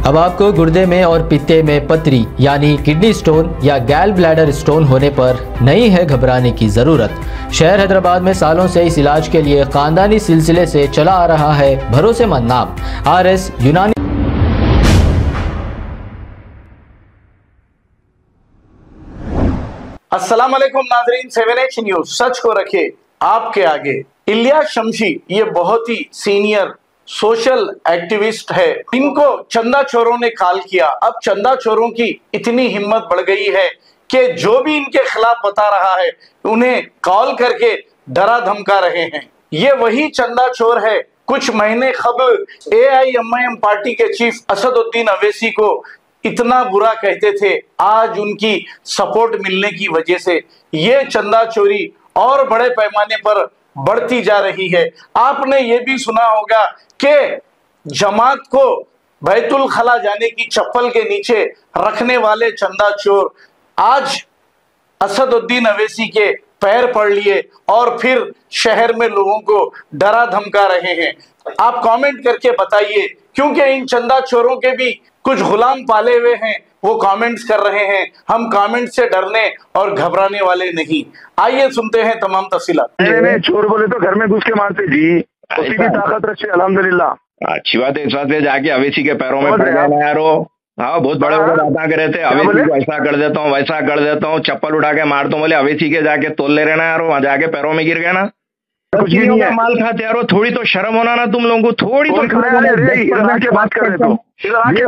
अब आपको गुर्दे में और पित्ते में पथरी यानी किडनी स्टोन या गैल ब्लैडर स्टोन होने पर नहीं है घबराने की ज़रूरत। शहर हैदराबाद में सालों से इस इलाज के लिए खानदानी सिलसिले से चला आ रहा है भरोसेमंद नाम RS यूनानी। अस्सलाम वालेकुम नाजरीन, 7H न्यूज सच को रखे आपके आगे। इलियास शमशी ये बहुत ही सीनियर सोशल एक्टिविस्ट है, इनको चंदा चोरों ने कॉल किया। अब चंदा चोरों की इतनी हिम्मत बढ़ गई है कि जो भी इनके खिलाफ बता रहा है उन्हें कॉल करके डरा धमका रहे हैं। ये वही चंदा चोर है कुछ महीने कबल AIMIM पार्टी के चीफ असदुद्दीन अवैसी को इतना बुरा कहते थे। आज उनकी सपोर्ट मिलने की वजह से ये चंदा चोरी और बड़े पैमाने पर बढ़ती जा रही है। आपने ये भी सुना होगा कि जमात को बैतुल खला जाने की चप्पल के नीचे रखने वाले चंदा चोर आज असदुद्दीन अवैसी के पैर पड़ लिए और फिर शहर में लोगों को डरा धमका रहे हैं। आप कमेंट करके बताइए, क्योंकि इन चंदा चोरों के भी कुछ गुलाम पाले हुए हैं, वो कमेंट्स कर रहे हैं। हम कमेंट से डरने और घबराने वाले नहीं। आइए सुनते हैं तमाम तफसीलात। नहीं, चोर बोले तो घर में घुस के मारते जी, उसी की ताकत रखे अल्हम्दुलिल्लाह। अच्छी बात है। इस बात पे जाके अवैसी के पैरों में पड़ गया यार। हाँ, बहुत बड़े बड़े बात करे थे, अवैसी को ऐसा कर देता हूँ वैसा कर देता हूँ, चप्पल उठा के मारता हूँ। बोले अवैसी के जाके तोल ले रहे ना यार, वहां जाके पैरों में गिर गया ना। कुछ भी नहीं है, माल खाते यारो। थोड़ी तो शर्म होना ना तुम लोगों को, थोड़ी तो। बात कर रहे तो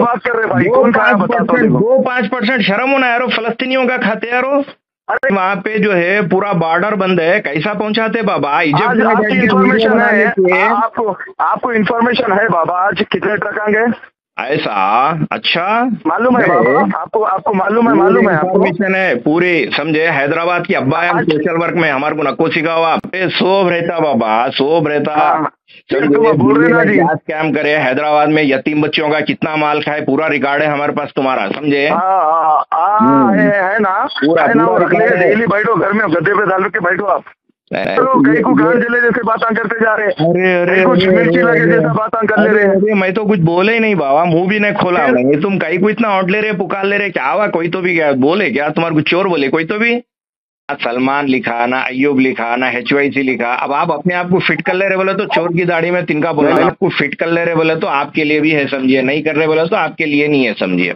बात कर रहे भाई, कौन खाया बता दो। 2-5% शर्म होना यारो, फलस्तीनियों का खाते यारो। अरे वहाँ पे जो है पूरा बॉर्डर बंद है, कैसा पहुंचाते बाबा? इन्फॉर्मेशन है आपको इन्फॉर्मेशन है बाबा, आज कितने ट्रक आएंगे ऐसा? अच्छा मालूम है बाबा आपको मालूम है इन्फॉर्मेशन है पूरी, समझे? हैदराबाद की अब्बा है सोशल वर्क में, हमारे को नको सिखा हुआ सोब रहता बाबा, सोब रहता। बोल रहे ना जी, स्कैम करे हैदराबाद में, यतीम बच्चों का कितना माल खाए, पूरा रिकॉर्ड है हमारे पास तुम्हारा, समझे? है ना पूरा डेली बैठो घर में, गद्दे पे डाल के बैठो आप। कहीं को गांड जले जैसे बातें करते जा रहे। अरे कुछ मिर्ची लगे जैसा बातें कर ले रहे। मैं तो कुछ बोले ही नहीं बाबा, मुंह भी नहीं खोला। नहीं तुम कहीं को इतना हौट ले रहे, पुकार ले रहे, क्या हुआ? कोई तो भी क्या बोले? क्या तुम्हारे को चोर बोले कोई तो भी? सलमान लिखा ना, अय्यूब लिखा ना, HYC लिखा। अब आप अपने आप को फिट कर ले रहे बोले तो चोर की दाढ़ी में तिनका बोला। आपको फिट कर ले रहे बोले तो आपके लिए भी है, समझिए। नहीं कर रहे बोले तो आपके लिए नहीं है, समझिए।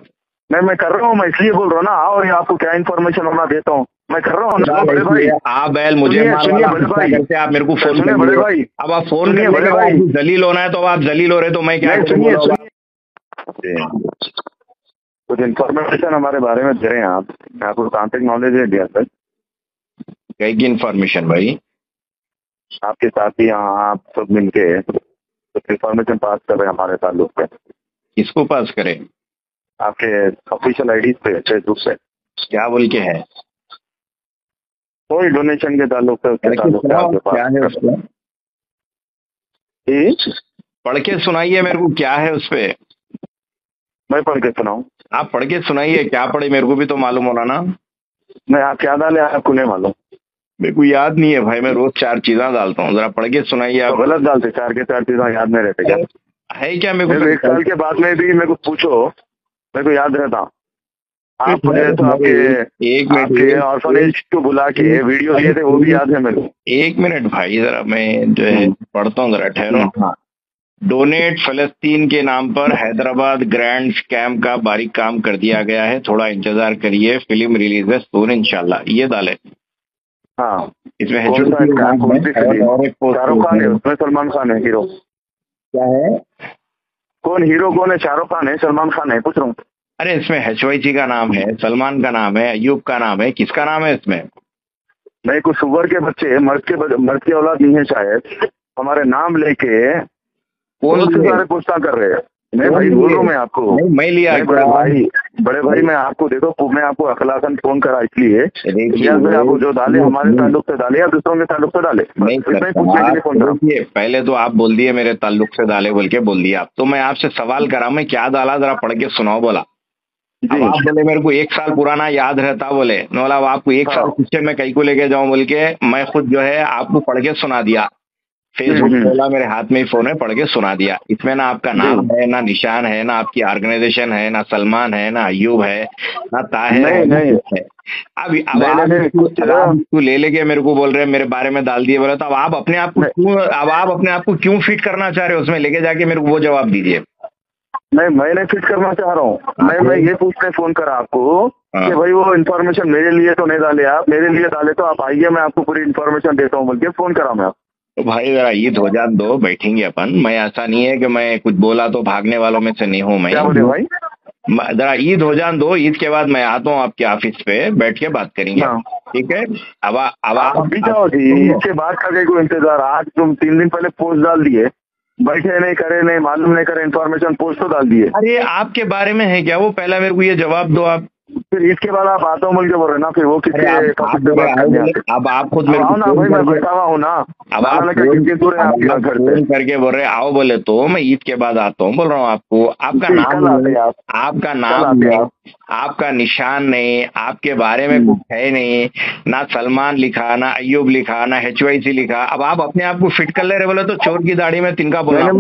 नहीं, मैं कर रहा हूँ, मैं इसलिए बोल रहा हूँ ना। और आपको क्या इन्फॉर्मेशन होना देता हूँ, मैं कर रहा हूँ बड़े भाई। आप बैल मुझे करते, आप मेरे को फोन कर बड़े भाई। अब आप फोन बड़े भाई, जलील होना है तो आप जलील हो रहे, तो मैं क्या? कुछ इन्फॉर्मेशन हमारे बारे में दे रहे हैं आप, आपको कॉन्टेक्ट नॉलेज है दिया सर? कई की इन्फॉर्मेशन भाई? आपके साथी यहाँ आप सब मिलके कुछ इन्फॉर्मेशन पास कर रहे हैं हमारे ताल्लुक पे। किसको पास करें? आपके ऑफिशियल आईडी पे, फेसबुक पे। क्या बोल के है? कोई डोनेशन के ताल्लुक से, उसके ताल्लुक से आपके पास क्या है उसमें? पढ़ के सुनाइए मेरे को, क्या है उसपे? मैं पढ़ के सुनाऊं? आप पढ़ के सुनाइए, क्या पढ़े? मेरे को भी तो मालूम होना ना। मैं आप क्या डाले आपको नहीं मालूम? मेरे को याद नहीं है भाई, मैं रोज 4 चीजें डालता हूँ, जरा पढ़ के सुनाइए आप। गलत डालते, 4 के 4 चीजें याद नहीं रहते क्या? है क्या? मेरे को 1 साल के बाद में भी मेरे को पूछो, मेरे को याद रहता। आप मुझे तो आपके ऑर्फनेज को बुला के वीडियो दिए थे, वो भी याद है मेरे को। 1 मिनट भाई, जरा मैं जो है पढ़ता हूँ, जरा ठहरो। डोनेट फलस्तीन के नाम पर हैदराबाद ग्रैंड स्कैम का बारीक काम कर दिया गया है, थोड़ा इंतजार करिए, फिल्म रिलीज है सून इंशाल्लाह। ये डाले। हाँ, इसमें शाहरुख खान है, उसमें सलमान खान है हीरो। क्या है? कौन हीरो कौन है? शाहरुख खान है, सलमान खान है, पूछ रहा हूँ। अरे इसमें HYC का नाम है, सलमान का नाम है, अय्यूब का नाम है, किसका नाम है इसमें? नहीं, कुछ सुअर के बच्चे, मर्द की औलाद नहीं है शायद, हमारे नाम लेके कौन से सारे पूछता कर रहे हैं। नहीं भाई, बोल रहा हूँ मैं आपको। मैं लिया बड़े भाई मैं आपको देखो, मैं आपको अखलाकन फोन करा इसलिए आपको जो डाले हमारे ताल्लुक से डाले या दूसरों के ताल्लुक से डाले, पूछने के लिए फोन करा। पहले तो आप बोल दिए मेरे ताल्लुक से डाले बोल के बोल दिया, तो मैं आपसे सवाल करा, मैं क्या डाला जरा पढ़ के सुनाओ बोला। अब आप बोले मेरे को 1 साल पुराना याद रहता, बोले मतलब आपको 1 साल पीछे मैं कहीं को लेके जाऊं बोल के मैं खुद जो है आपको पढ़ के सुना दिया। फेसबुक खोला, मेरे हाथ में ही फोन है, पढ़ के सुना दिया। इसमें ना आपका नाम है, ना निशान है, ना आपकी ऑर्गेनाइजेशन है, ना सलमान है, ना अयूब है, ना ताहिर है, नहीं है। अब आप इसको ले लेके मेरे को बोल रहे हैं, मेरे बारे में डाल दिए बोला, तो अब आप अपने आप को क्यों फिट करना चाह रहे हो उसमें? लेके जाके मेरे को वो जवाब दीजिए। नहीं, मैं नहीं फिट करना चाह रहा हूँ। मैं ये पूछने फोन करा आपको कि भाई वो इन्फॉर्मेशन मेरे लिए तो नहीं डाले आप, मेरे लिए डाले तो आप आइए, मैं आपको पूरी इन्फॉर्मेशन देता हूँ बोल के फोन करा मैं आप। तो भाई जरा ईद हो जान दो, बैठेंगे अपन। मैं ऐसा नहीं है कि मैं कुछ बोला तो भागने वालों में से नहीं हूँ मैं। क्या बोले भाई? जरा ईद हो जान दो, ईद के बाद मैं आता हूँ आपके ऑफिस पे, बैठ के बात करेंगे। ठीक है? अब आप भी जाओ जी, ईद के बाद का कोई इंतजार? आज तुम 3 दिन पहले पोस्ट डाल दिए, बैठे नहीं करे, नहीं मालूम नहीं करे, इन्फॉर्मेशन पोस्ट तो डाल दिए। अरे आपके बारे में है क्या वो? पहला मेरे को ये जवाब दो आप। फिर इसके बाद आप आता हूँ बोल के बोल रहे ना, फिर वो किसके टॉपिक पे बात करने आते? अब आप खुद मेरे आओ ना भाई, मैं बैठा हुआ हूँ ना। अब आप कितनी दूर है आपके घर से? करके बोल रहे आओ, बोले तो मैं ईद के बाद आता हूँ बोल रहा हूँ आपको। आपका नाम, आपका नाम नहीं, आपका निशान नहीं, आपके बारे में कुछ है नहीं, ना सलमान लिखा, ना अयूब लिखा, ना HYC लिखा। अब आप अपने आप को फिट कर ले रहे बोले तो चोर की दाढ़ी में तिनका बोला।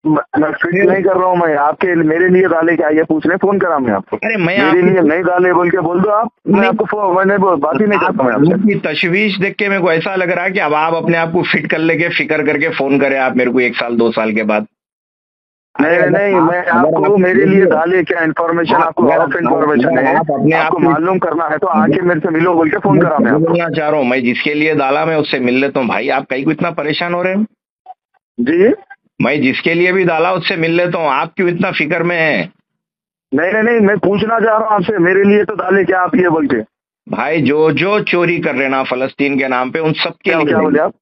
मैं फिट नहीं कर रहा हूँ, मैं आपके मेरे लिए डाले क्या ये पूछने फोन करा मैं आपको। अरे मैं मेरे लिए नहीं डाले बोल के बोल दो आप, मैं आपको मैंने बात ही नहीं करता मैं आपसे। तशवीश देख के मेरे को ऐसा लग रहा है कि अब आप अपने आप को फिट कर लेके फिक्र करके फोन करे आप मेरे को 1 साल 2 साल के बाद। नहीं, मैं आपको मेरे लिए डाले क्या इन्फॉर्मेशन? आपको ऑफ इन्फॉर्मेशन है, आपको मालूम करना है तो आके मेरे से मिलो बोल के फोन करा मैं। बोलना चाह रहा हूँ मैं, जिसके लिए डाला मैं उससे मिल लेता हूँ। भाई आप कहीं को इतना परेशान हो रहे हैं? जी, मैं जिसके लिए भी डाला उससे मिल लेता हूँ, आप क्यों इतना फिक्र में है? नहीं, मैं पूछना चाह रहा हूँ आपसे, मेरे लिए तो डाले क्या आप ये बोल के? भाई जो चोरी कर रहे ना फलस्तीन के नाम पे, उन सबके लिए। क्या बोले आप?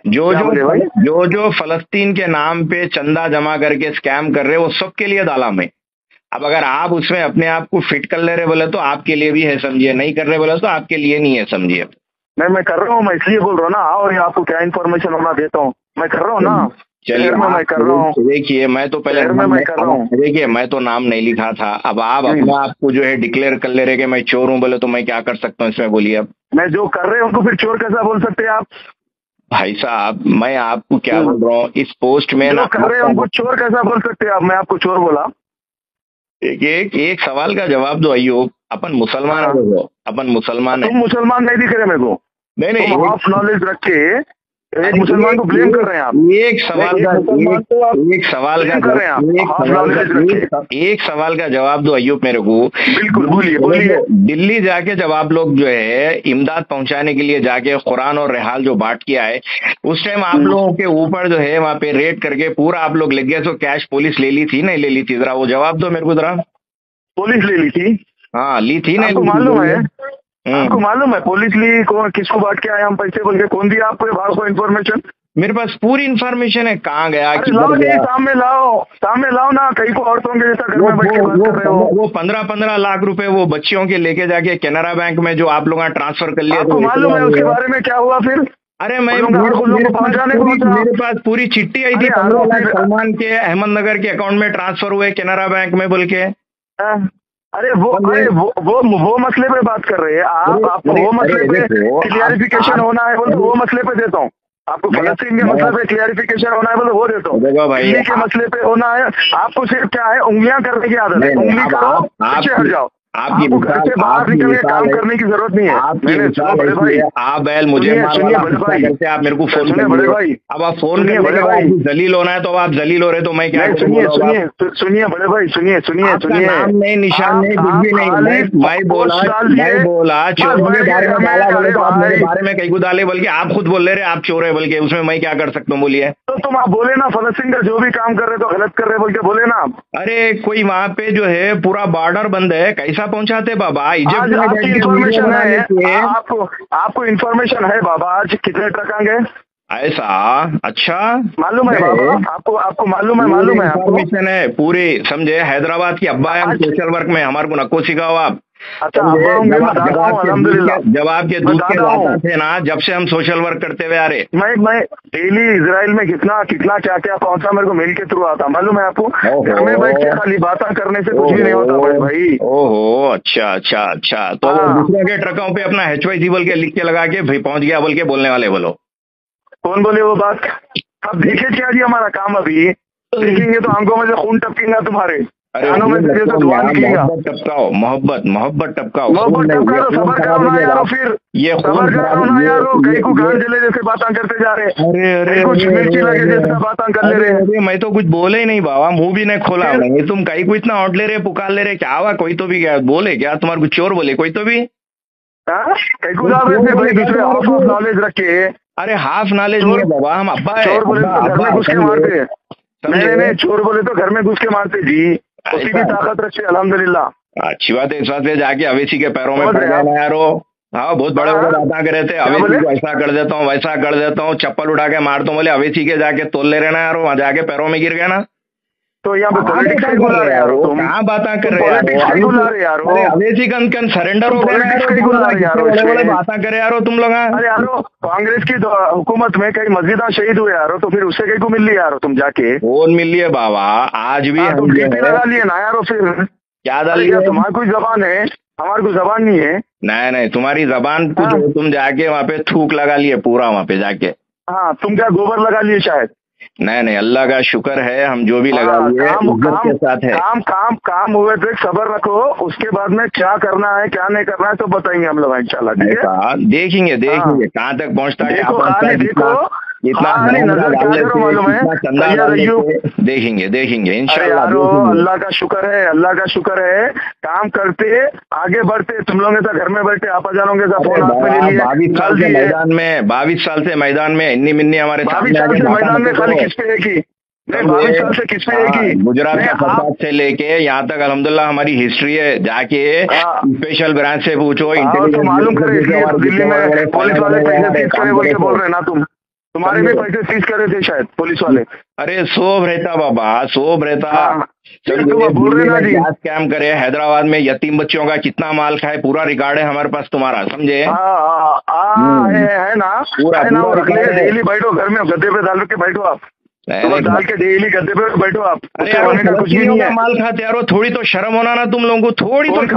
जो फलस्तीन के नाम पे चंदा जमा करके स्कैम कर रहे वो सबके लिए डाला मैं। अब अगर आप उसमें अपने आप को फिट कर ले रहे बोले तो आपके लिए भी है समझिए, नहीं कर रहे बोले तो आपके लिए नहीं है समझिए। नहीं, मैं कर रहा हूँ, मैं इसलिए बोल रहा हूँ ना, और आपको क्या इन्फॉर्मेशन होना देता हूँ, मैं कर रहा हूँ ना। चलिए मैं कर रहा हूँ, देखिए मैं तो पहले मैं कर रहा हूँ, देखिए मैं तो नाम नहीं लिखा था। अब आप अपने आप को जो है डिक्लेयर कर ले रहे कि मैं चोर हूँ बोले तो मैं क्या कर सकता हूँ इसमें बोलिए। अब मैं जो कर रहे हैं उनको फिर चोर कैसा बोल सकते हैं आप? भाई साहब मैं आपको क्या बोल रहा हूँ, इस पोस्ट में जो कर रहे हैं उनको चोर कैसा बोल सकते हैं आप? मैं आपको चोर बोला? एक सवाल का जवाब दो अयूब, अपन मुसलमान है, अपन मुसलमान है। तुम मुसलमान नहीं दिख रहे मेरे को। नहीं हाफ नॉलेज रख के एक मुसलमान को ब्लेम कर रहे हैं आप। एक सवाल का जवाब दो अयूब मेरे को। बिल्कुल, बोलिए। दिल्ली जाके जब आप लोग जो है इमदाद पहुंचाने के लिए जाके कुरान और रिहाल जो बांट किया है, उस टाइम आप लोगों के ऊपर जो है वहाँ पे रेड करके पूरा आप लोग लग गए, तो कैश पुलिस ले ली थी नहीं ले ली थी? जरा वो जवाब दो मेरे को जरा। पुलिस ले ली थी? हाँ ली थी। नहीं मालूम है? आपको मालूम है पुलिस ली किसको बांट के आए हम पैसे बोल के? कौन दिया आपको भाग को इन्फॉर्मेशन? मेरे पास पूरी इन्फॉर्मेशन है, कहाँ गया सामने लाओ ना, कहीं को औरतों के जैसा घर में बैठ के बात कर रहे हो। वो 15-15 लाख रुपए वो बच्चियों के लेके जाके कैनरा बैंक में जो आप लोगों ने ट्रांसफर कर लिया, आपको मालूम है उसके बारे में क्या हुआ फिर? अरे मेरे पास पूरी चिट्ठी आई थी, 15 लाख सलमान के अहमदनगर के अकाउंट में ट्रांसफर हुए कैनरा बैंक में बोल के। अरे वो मसले पे बात कर रहे हैं आप। आपको वो मसले पे क्लियरिफिकेशन होना है बोल तो वो मसले पे देता हूँ आपको। फलस्तीन के मसले पे क्लियरिफिकेशन होना है बोल वो देता हूँ। दिल्ली के मसले पे होना है आपको सिर्फ क्या है, उंगलियां करने की आदत है। उंगली करो, पीछे हट जाओ। आपको घर से बाहर निकल के काम करने की जरूरत नहीं है। बड़े भाई आप बैल मुझे करते आप मेरे को फोन बड़े भाई, अब आप फोन बड़े भाई जलील होना है तो आप जलील हो रहे तो मैं क्या? सुनिए बड़े भाई, सुनिए नाम नहीं, निशान नहीं, कुछ भी नहीं। मैं बोला चोरों के बारे में डाला बोले तो आप मेरे बारे में कहीं को डाले बोल के आप खुद बोल रहे आप चोर है बोल के, उसमें मैं क्या कर सकता हूँ बोलिए? तो तुम आप बोले ना फलस्तीन का जो भी काम कर रहे तो गलत कर रहे बोल के बोले ना आप। अरे कोई वहाँ पे जो है पूरा बॉर्डर बंद है, कैसा पहुंचाते बाबा? आपकी इन्फॉर्मेशन है, आपको इन्फॉर्मेशन है बाबा आज कितने ट्रक आएंगे? ऐसा? अच्छा मालूम है बाबा आपको मालूम है इन्फॉर्मेशन है पूरी समझे। हैदराबाद की अब्बा है सोशल वर्क में, हमारे को नको सिखाओ आप। अच्छा जब आपके दूध के दादा थे ना, जब से हम सोशल वर्क करते हुए आ रहे। मैं डेली इजराइल में कितना क्या पहुंचा मेरे को मेल के थ्रू आता, मालूम है आपको? घर में बैठ के खाली बातें करने से कुछ भी नहीं होता भाई। ओहो अच्छा तो दूसरे के ट्रकों पे अपना HYC बोल के लिख के लगा के पहुंच गया बोल के बोलने वाले बोलो। कौन बोले वो बात? अब देखे क्या जी हमारा काम, अभी देखेंगे तो आंखों में से खून टपकेगा तुम्हारे, कानों में से तो दुआ निकलेगा। मोहब्बत टपकाओ, मोहब्बत टपकाओ, मोहब्बत टपका तो सबर करो ना यारो, फिर ये सबर करो ना यारो। कहीं को गांड जले जैसे बातें करते जा रहे, अरे कुछ मिर्ची लगे जैसा बातें कर ले रहे हैं। अरे मैं तो कुछ बोले ही नहीं बाबा, मुंह भी नहीं खोला नहीं, तुम कहीं को इतना ऑट ले रहे, पुकार ले रहे, क्या हुआ? कोई तो भी क्या बोले क्या? तुम्हारे कुछ चोर बोले कोई तो भी? कहीं को जा रहे थे भाई, दूसरे हाफ ऑफ नॉलेज रखे। अरे हाफ नॉलेज नहीं है बाबा, हम अब्बा है। चोर बोले तो घर में घुस के मारते। नहीं, चोर बोले तो घर में घुस के मारते जी, उसी की ताकत रखते अल्हम्दुलिल्लाह। अच्छी बात है, इस बात से जाके अवेसी के पैरों में पड़ जाना यारो। हाँ, बहुत बड़े बड़े बातें कर रहे थे, अवेसी को ऐसा कर देता हूँ, वैसा कर देता हूँ, चप्पल उठा के मारता हूँ, बोले अवेसी के जाके तोल ले रहे ना यारो, वहाँ जाके पैरों में गिर गया ना। तो यहाँ पे पॉलिटिक्स नहीं बुला रहे यारो, तुम कहाँ बातें कर रहे यारो? अवेसी कन सरेंडर हो गए, बातें करे यारो तुम लोग। अरे यारो, कांग्रेस की हुकूमत में कई मस्जिदा शहीद हुए यारो, तो फिर उससे कहीं को मिल लिया यारो तुम जाके? कौन मिल लिए बाबा? आज भी तुम डीपी लगा लिए ना यारो, फिर क्या डाल लिया? तुम्हारी कोई जबान है, हमारी कोई जबान नहीं है। नहीं, तुम्हारी जबान कुछ, तुम जाके वहाँ पे थूक लगा लिए पूरा वहाँ पे जाके। हाँ, तुम क्या गोबर लगा लिए शायद? नहीं, अल्लाह का शुक्र है, हम जो भी लगा लिए के साथ है। काम हुए तो सबर रखो, उसके बाद में क्या करना है क्या नहीं करना है तो बताएंगे हम लोग इंशाल्लाह। देखेंगे कहाँ तक पहुँचता है। देखो इतना मालूम है, देखेंगे इंशाल्लाह। अल्लाह का शुक्र है, काम करते आगे बढ़ते, तुम लोग ऐसा घर में बैठे आपा जानोगे 22 साल से मैदान में इन्नी मिन्नी हमारे 22 साल से मैदान में खाली किस पे है की? 22 साल से किस पे है की? गुजरात का फसाद से लेके यहाँ तक अल्हम्दुलिल्लाह हमारी हिस्ट्री है, जाके स्पेशल ब्रांच से पूछो, तो मालूम करे। इसलिए तो दिल्ली में पुलिस वाले पैसे सीज करे बोल के बोल रहे ना तुम, तुम्हारे भी पैसे सीज करे थे शायद पुलिस वाले। अरे सोब रहता बाबा, सोब रहता। बोल रहे ना जी, स्कैम करे हैदराबाद में, यतीम बच्चों का कितना माल खाए, पूरा रिकॉर्ड है हमारे पास तुम्हारा, समझे? है ना, डेली बैठो घर में, गद्दे पे डाल के बैठो आप, डाल के डेली गद्दे पे बैठो आप। अरे यार, कुछ भी नहीं है, माल खाते यारो, थोड़ी तो शर्म होना ना तुम लोगों को, थोड़ी तो। के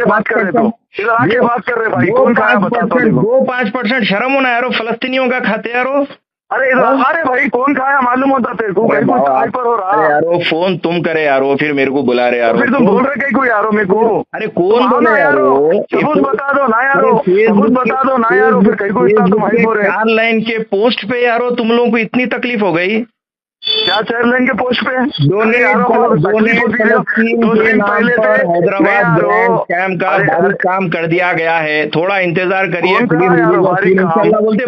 बात कर रहे तो बात कर रहे भाई, कौन खाया बताता हूँ? 2-5% शर्म होना यारो, फलस्तीनियों का खाते यारो। अरे भाई कौन खाया मालूम होता तेरे को? पर हो रहा यारो, फोन तुम करे यारो, फिर मेरे को बुला रहे यारो, फिर तुम बोल रहे कहीं को यारो मेरे को? अरे कौन बोले यारो? सबूत बता दो ना यारो, सबूत बता दो ना यारो, फिर कहीं को इतना तुम हाई बोल रहे? 4 लाइन के पोस्ट पे यारो तुम लोगों को इतनी तकलीफ हो गई क्या? 4 लाइन के पोस्ट पे हैदराबाद स्कैम का बहुत काम कर दिया गया है, थोड़ा इंतजार करिए। बोलते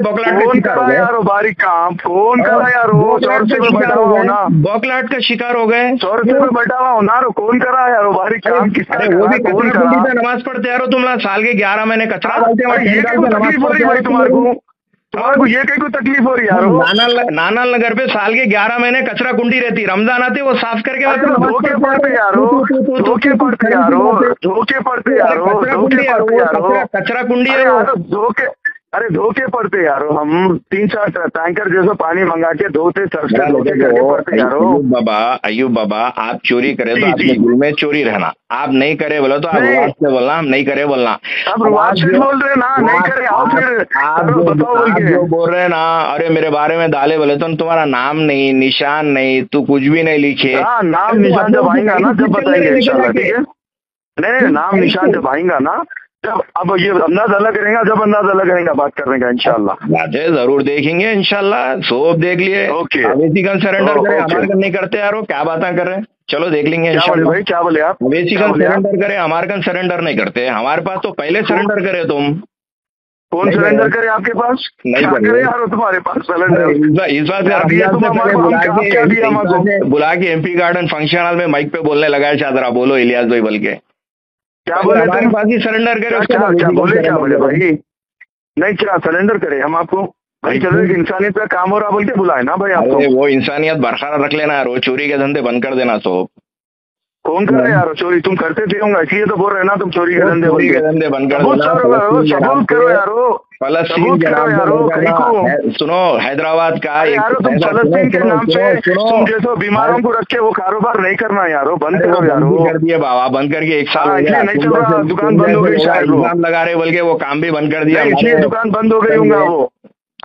बारीक काम कौन करा यारो? बौखलाहट का शिकार हो गए, 100 रुपये में बैठा हुआ ना, कौन करा यारो बारीक काम? वो भी कौन नमाज पढ़ते यारो तुम लोग, साल के 11 महीने कचरा डालते तुम्हारे को ये कहीं को तकलीफ हो रही यारो? नानाल नगर पे साल के 11 महीने कचरा कुंडी रहती, रमजान आते वो साफ करके धोखे पड़ते यारो, कचरा कुंडी है धोखे। अरे धोखे पड़ते यारो, हम 3-4 टैंकर जैसे पानी मंगा के धोते पड़ते यारो। अयूब बाबा, आप चोरी करे तो आपने दिल में चोरी रहना, आप नहीं करे बोलो तो आप रुआज से बोलना, हम नहीं करे बोलना। अब रुआज से बोल रहे ना, नहीं करे आप फिर आप जो बोल रहे ना, अरे मेरे बारे में डाले बोले तो तुम्हारा नाम नहीं, निशान नहीं, तू कुछ भी नहीं लिखे। नाम निशान जब आएगा ना जब बताएंगे इंशाल्लाह, ठीक है? नहीं, नाम निशान जब आएगा ना, जब अब ये अंदाजा अलग करेगा, जब अंदाजा अलग करेगा बात करने का इंशाल्लाह। जरूर देखेंगे इंशाल्लाह, सोब देख लिए। अवेसी गन सरेंडर करे, हमारे गन नहीं करते यारो, क्या बातें कर रहे हैं? चलो देख लेंगे इंशाल्लाह। भाई क्या बोले आप? अवेसी गन सरेंडर करे, हमारे गन सरेंडर नहीं करते, हमारे पास तो पहले सरेंडर करे तुम। कौन सरेंडर करे आपके पास? नहीं करे यार तुम्हारे पास सरेंडर। इस बात से बुला के MP गार्डन फंक्शन हॉल में माइक पे बोलने लगा है, चादरा बोलो इलियास भाई बोल के, क्या बोले? हमारे पास ही सरेंडर करे। क्या बोले भाई? नहीं क्या सरेंडर करे हम आपको? भाई चलो एक इंसानियत का काम हो रहा बोल के बुलाए ना भाई आपको। वो इंसानियत बरकरार रख लेना यार, वो चोरी के धंधे बंद कर देना। तो कौन कर रहे यार चोरी? तुम करते थे होंगे, इसलिए तो बोल रहे ना तुम चोरी के धंधे बंद कर देना। सबूत करो यारो, फलस्तीन सुनो, हैदराबाद का तुम फलस्तीन के नाम पे तुम जैसे बीमारों को रख के वो कारोबार नहीं करना यारो, बंद करो यारो। कर दिए बाबा, बंद करके 1 साल नहीं चल रहा, दुकान बंद हो गई शायद, लगा रहे बोल के वो काम भी बंद कर दिया, इसलिए दुकान बंद हो गई होगा वो।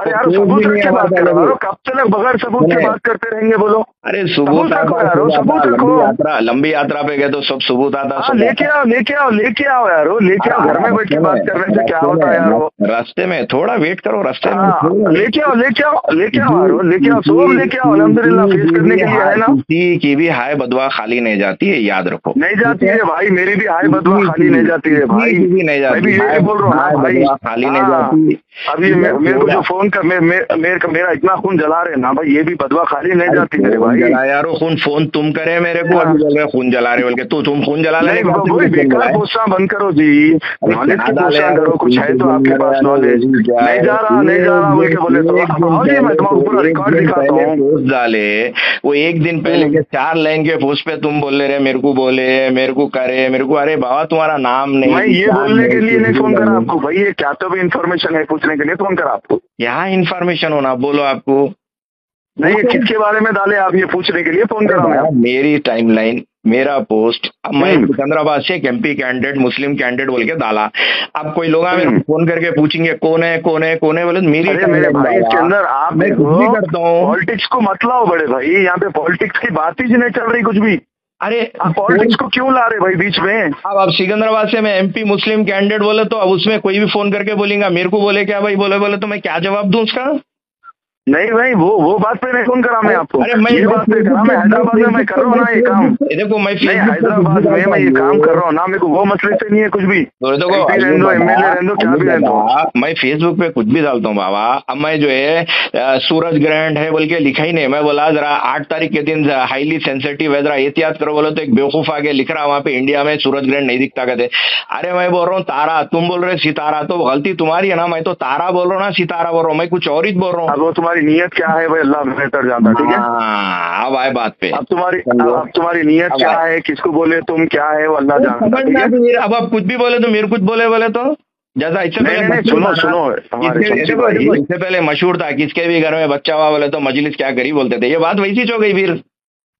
अरे यार सबूत रख के बात कर रहे हो, कब तक बगैर सबूत के बात करते रहेंगे बोलो? अरे सबूत रखो यार, सबूत रखो। लंबी यात्रा पे गए तो सब सबूत आता। लेके आओ यार, लेके आओ। घर में बैठ के बात करने से क्या होता है यार? वो रास्ते में थोड़ा वेट करो, रास्ते में लेके आओ सब लेके आओ। अल्हम्दुलिल्लाह फेस करने के लिए है ना। किसी की भी हाय बदवा खाली नहीं जाती है, याद रखो। नहीं जाती है भाई, मेरी भी हाय बदवा खाली नहीं जाती है भाई, नहीं जाती। मैं भी यही बोल रहा हूँ भाई, खाली नहीं जाती। अभी मेरे को जो फोन कर मेरा इतना खून जला रहे ना भाई, ये भी बदवा खाली नहीं जाती मेरे भाई। यार फोन तुम करे मेरे को, अभी बोल रहे खून जला रहे बोल के, तुम खून जला ले। बेकार पोस्टा बंद करो जी, नॉलेज की पोस्टा करो, कुछ है तो आपके पास नॉलेज। नहीं जा रहा बोल के बोले तो मैं तुम्हारा पूरा रिकॉर्ड दिखाता हूँ। पोस्ट डाले वो एक दिन पहले के 4 लाइन के पोस्ट पे तुम बोल रहे मेरे को बोले, मेरे को करे, मेरे को। अरे बाबा तुम्हारा नाम नहीं, मैं ये बोलने के लिए नहीं फोन करा आपको भाई, ये क्या तो भी इन्फॉर्मेशन है पूछने के लिए फोन करा आपको। यहाँ इन्फॉर्मेशन होना बोलो आपको नहीं, ये किसके बारे में डाले आप, ये पूछने के लिए फोन करा मैं। मेरी टाइमलाइन, मेरा पोस्ट, अब मैं सिकंदराबाद से एक MP कैंडिडेट, मुस्लिम कैंडिडेट बोल के डाला। अब कोई लोग मेरे फोन करके पूछेंगे कौन है बोले मेरे भाई इसके अंदर आप मैं कुछ भी करता हूँ। पॉलिटिक्स को मत लाओ बड़े भाई, यहाँ पे पॉलिटिक्स की बात ही नहीं चल रही कुछ भी। अरे आप पॉलिटिक्स को क्यों ला रहे भाई बीच में? अब सिकंदराबाद से मैं MP मुस्लिम कैंडिडेट बोले तो अब उसमें कोई भी फोन करके बोलेगा मेरे को बोले क्या भाई, बोले तो मैं क्या जवाब दूं उसका? नहीं भाई, वो बात पे नहीं फोन करा मैं आपको। अरे मैं ये बात पे करा, मैं हैदराबाद में मैं कर रहा हूँ ना ये काम। देखो मैं हैदराबाद में मैं ये काम कर रहा हूँ ना, मेरे को वो मसले से नहीं है कुछ भी। MLA रहने क्या भी रहने दो। मैं फेसबुक पे कुछ भी डालता हूँ बाबा। अब मैं जो है सूरज ग्रहण है बोल के लिखा ही नहीं, मैं बोला जरा 8 तारीख के दिन हाईली सेंसिटिव है, जरा एहतियात करो बोलो तो एक बेवकूफ आगे लिख रहा वहाँ पे इंडिया में सूरज ग्रहण नहीं दिखता कहते। अरे मैं बोल रहा हूँ तारा, तुम बोल रहे सितारा, तो गलती तुम्हारी है ना। मैं तो तारा बोल रहा हूँ ना, सितारा बोल रहा हूँ, मैं कुछ और ही बोल रहा हूँ। तुम्हारी नियत क्या है भाई, अल्लाह बेहतर जानता, ठीक है। अब आए बात पे, अब तुम्हारी नियत क्या है, किसको बोले तुम क्या है वो अल्लाह जानता, ठीक है। अब आप कुछ भी बोले तो मेरे कुछ बोले तो जैसा इससे पहले सुनो इससे पहले मशहूर था किसके भी घर में बच्चा हुआ बोले तो मजलिस क्या करी बोलते थे, ये बात वैसी हो गई फिर।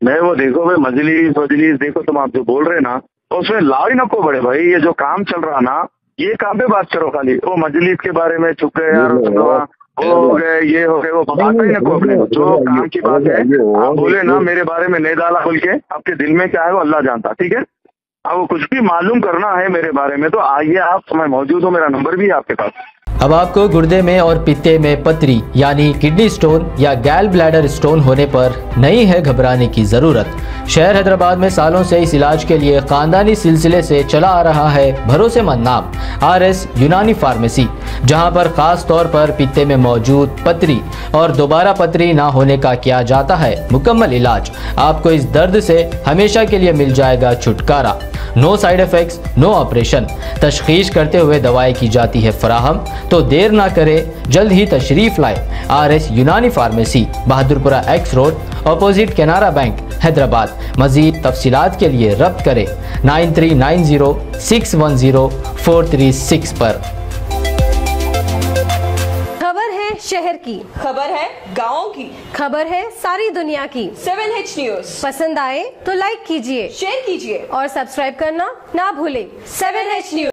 नहीं वो देखो भाई, मजलिस देखो, तुम आप जो बोल रहे ना उसमें लाओ ही नको बड़े भाई। ये जो काम चल रहा ना, ये काम पे बात करो खाली। वो मजलिस के बारे में चुप गए यार, हो गए ये हो गए, वो बात ही नको अपने। जो काम की बात है आप बोले ना, मेरे बारे में नहीं डाला बोल के, आपके दिल में क्या है वो अल्लाह जानता, ठीक है। अब वो कुछ भी मालूम करना है मेरे बारे में तो आइए आप, मैं मौजूद हूँ, मेरा नंबर भी है आपके पास। अब आपको गुर्दे में और पित्ते में पथरी यानी किडनी स्टोन या गैल ब्लैडर स्टोन होने पर नहीं है घबराने की ज़रूरत। शहर हैदराबाद में सालों से इस इलाज के लिए खानदानी सिलसिले से चला आ रहा है भरोसेमंद नाम RS यूनानी फार्मेसी, जहां पर खास तौर पर पित्ते में मौजूद पथरी और दोबारा पथरी ना होने का किया जाता है मुकम्मल इलाज। आपको इस दर्द से हमेशा के लिए मिल जाएगा छुटकारा। No side effects, no operation, तशखीस करते हुए दवाएं की जाती है फराहम। तो देर ना करें, जल्द ही तशरीफ लाए RS Unani pharmacy, Bahadurpura X road, opposite Canara bank, Hyderabad. मजीद तफसीलात के लिए रब्त करें 9390610436 पर। खबर है शहर की, खबर है गाँव की, खबर है सारी दुनिया की। 7H न्यूज पसंद आए तो लाइक कीजिए, शेयर कीजिए और सब्सक्राइब करना ना भूलें। 7H news.